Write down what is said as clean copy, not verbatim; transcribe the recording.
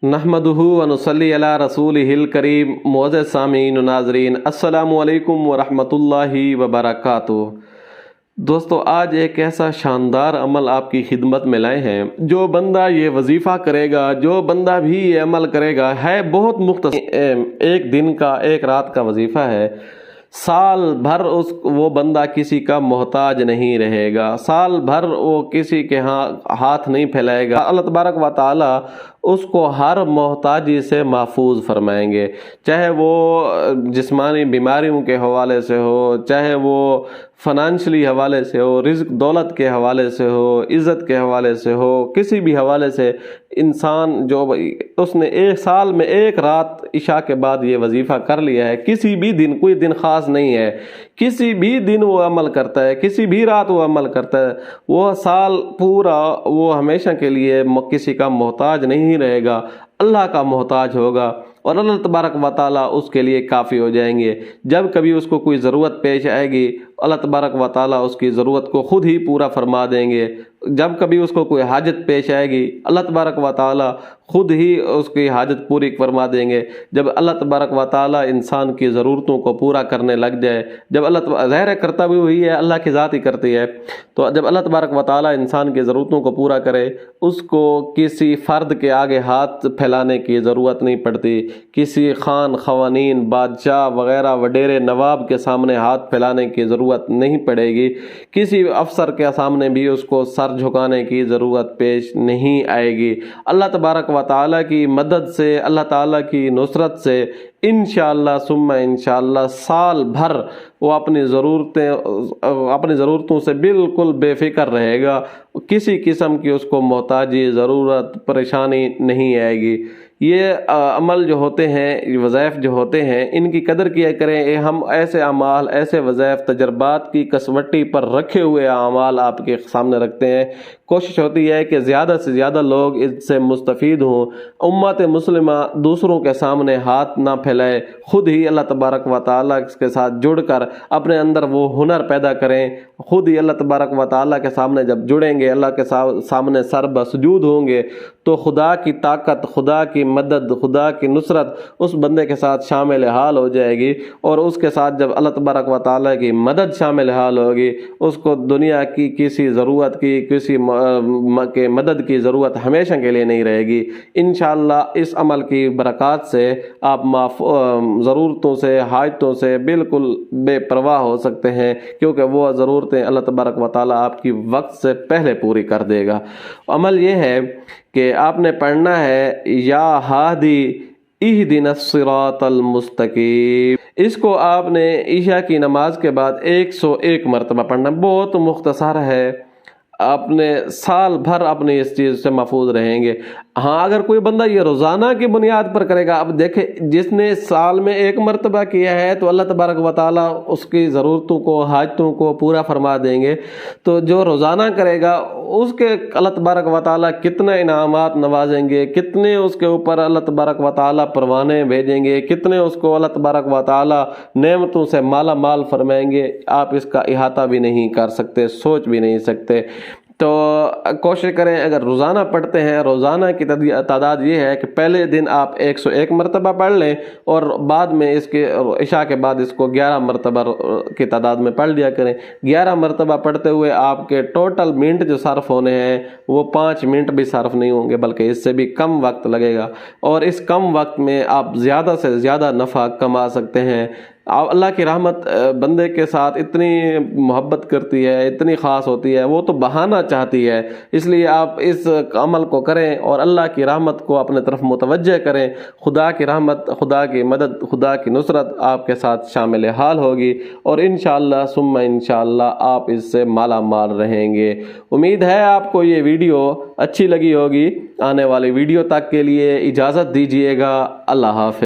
नहमदुहु व नुसल्ली अला रसूलिहिल करीम। मुअज़्ज़ज़ सामीन व नाज़रीन, अस्सलामु अलैकुम व रहमतुल्लाहि व बरकातुहू। दोस्तों, आज एक ऐसा शानदार अमल आपकी खिदमत में लाए हैं। जो बंदा ये वजीफ़ा करेगा, जो बंदा भी ये अमल करेगा, है बहुत मुख्तसर, एक दिन का, एक रात का वजीफ़ा है। साल भर वो बंदा किसी का मोहताज नहीं रहेगा, साल भर वो किसी के हाथ नहीं फैलाएगा। अल्लाह तबारक व तआला उसको हर मोहताजी से महफूज फरमाएंगे, चाहे वो जिस्मानी बीमारियों के हवाले से हो, चाहे वो फाइनेंशियली हवाले से हो, रिज़्क दौलत के हवाले से हो, इज़्ज़त के हवाले से हो, किसी भी हवाले से। इंसान जो उसने एक साल में एक रात इशा के बाद ये वजीफ़ा कर लिया है, किसी भी दिन, कोई दिन ख़ास नहीं है, किसी भी दिन वो अमल करता है, किसी भी रात वो अमल करता है, वो साल पूरा वो हमेशा के लिए किसी का मोहताज नहीं रहेगा, अल्लाह का मोहताज होगा और अल्लाह तबारक व तआला उसके लिए काफ़ी हो जाएंगे। जब कभी उसको कोई ज़रूरत पेश आएगी, अल्लाह तबारक व तआला उसकी ज़रूरत को खुद ही पूरा फरमा देंगे। जब कभी उसको कोई हाजत पेश आएगी, अल्लाह तबारक व तआला खुद ही उसकी हाजत पूरी फरमा देंगे। जब अल्लाह तबारक व तआला इंसान की ज़रूरतों को पूरा करने लग जाए, जब अल्लाह ज़ाहिर करता भी वही है, अल्लाह की ज़ात ही करती है, तो जब अल्लाह तबारक व तआला इंसान की ज़रूरतों को पूरा करे, उसको किसी फ़र्द के आगे हाथ फैलाने की ज़रूरत नहीं पड़ती, किसी खान ख़वानीन, बादशाह वग़ैरह वडेरे नवाब के सामने हाथ फैलाने की ज़रूरत नहीं पड़ेगी, किसी अफसर के सामने भी उसको सर झुकाने की ज़रूरत पेश नहीं आएगी। अल्लाह तबारक व तआला की मदद से, अल्लाह ताला की नुसरत से इंशाअल्लाह सुम्मा इंशाअल्लाह साल भर वो अपनी ज़रूरतों से बिल्कुल बेफिक्र रहेगा, किसी किस्म की उसको मोहताजी, ज़रूरत, परेशानी नहीं आएगी। ये अमल जो होते हैं, वज़ाइफ जो होते हैं, इनकी कदर किया करें। हम ऐसे अमाल, ऐसे वज़ाइफ तजर्बात की कसवट्टी पर रखे हुए अमाल आपके सामने रखते हैं। कोशिश होती है कि ज़्यादा से ज़्यादा लोग इससे मुस्तफ़ीद हों। उम्मत मुस्लिमा दूसरों के सामने हाथ ना फैलाए, खुद ही अल्लाह तबारक व तआला के साथ जुड़कर अपने अंदर वो हुनर पैदा करें। खुद ही अल्लाह तबारक व तआला के सामने जब जुड़ेंगे, अल्लाह के सामने सर बसजूद होंगे, तो खुदा की ताकत, खुदा की मदद, खुदा की नुसरत उस बंदे के साथ शामिल हाल हो जाएगी। और उसके साथ जब अल्लाह तबारक व तआला की मदद शामिल हाल होगी, उसको दुनिया की किसी ज़रूरत की, किसी के मदद की ज़रूरत हमेशा के लिए नहीं रहेगी। इंशाअल्लाह इस अमल की बरक़ात से आप ज़रूरतों से, हाजतों से बिल्कुल बेपरवाह हो सकते हैं, क्योंकि वो ज़रूरतें अल्लाह तबारक व तआला आपकी वक्त से पहले पूरी कर देगा। अमल ये है कि आपने पढ़ना है, या हादी इहदिनस सिरातल मुस्तकीम। इसको आपने ईशा की नमाज के बाद 101 मरतबा पढ़ना। बहुत मुख्तसर है, आपने साल भर अपने इस चीज़ से महफूज रहेंगे। हाँ, अगर कोई बंदा ये रोज़ाना की बुनियाद पर करेगा, अब देखें, जिसने साल में 1 मरतबा किया है तो अल्लाह तबारक व तआला उसकी ज़रूरतों को, हाजतों को पूरा फरमा देंगे। तो जो रोज़ाना करेगा उसके अल्लाह तबारक व तआला कितने इनामात नवाजेंगे, कितने उसके ऊपर अल्लाह तबारक व तआला परवाने भेजेंगे, कितने उसको अल्लाह तबारक व तआला नेमतों से माला माल फरमाएंगे, आप इसका इहाता भी नहीं कर सकते, सोच भी नहीं सकते। तो कोशिश करें, अगर रोज़ाना पढ़ते हैं, रोज़ाना की तादाद ये है कि पहले दिन आप 101 मरतबा पढ़ लें और बाद में इसके इशा के बाद इसको 11 मरतबा की तादाद में पढ़ लिया करें। 11 मरतबा पढ़ते हुए आपके टोटल मिनट जो सर्फ होने हैं वो 5 मिनट भी सर्फ नहीं होंगे, बल्कि इससे भी कम वक्त लगेगा। और इस कम वक्त में आप ज़्यादा से ज़्यादा नफ़ा कमा सकते हैं। अल्लाह की रहमत बंदे के साथ इतनी मोहब्बत करती है, इतनी ख़ास होती है, वो तो बहाना चाहती है। इसलिए आप इस अमल को करें और अल्लाह की रहमत को अपने तरफ मुतवज्जह करें। खुदा की रहमत, खुदा की मदद, खुदा की नुसरत आपके साथ शामिल हाल होगी और इंशाअल्लाह सुम्मा इंशाअल्लाह आप इससे माला माल रहेंगे। उम्मीद है आपको ये वीडियो अच्छी लगी होगी। आने वाली वीडियो तक के लिए इजाज़त दीजिएगा। अल्लाह हाफ़िज़।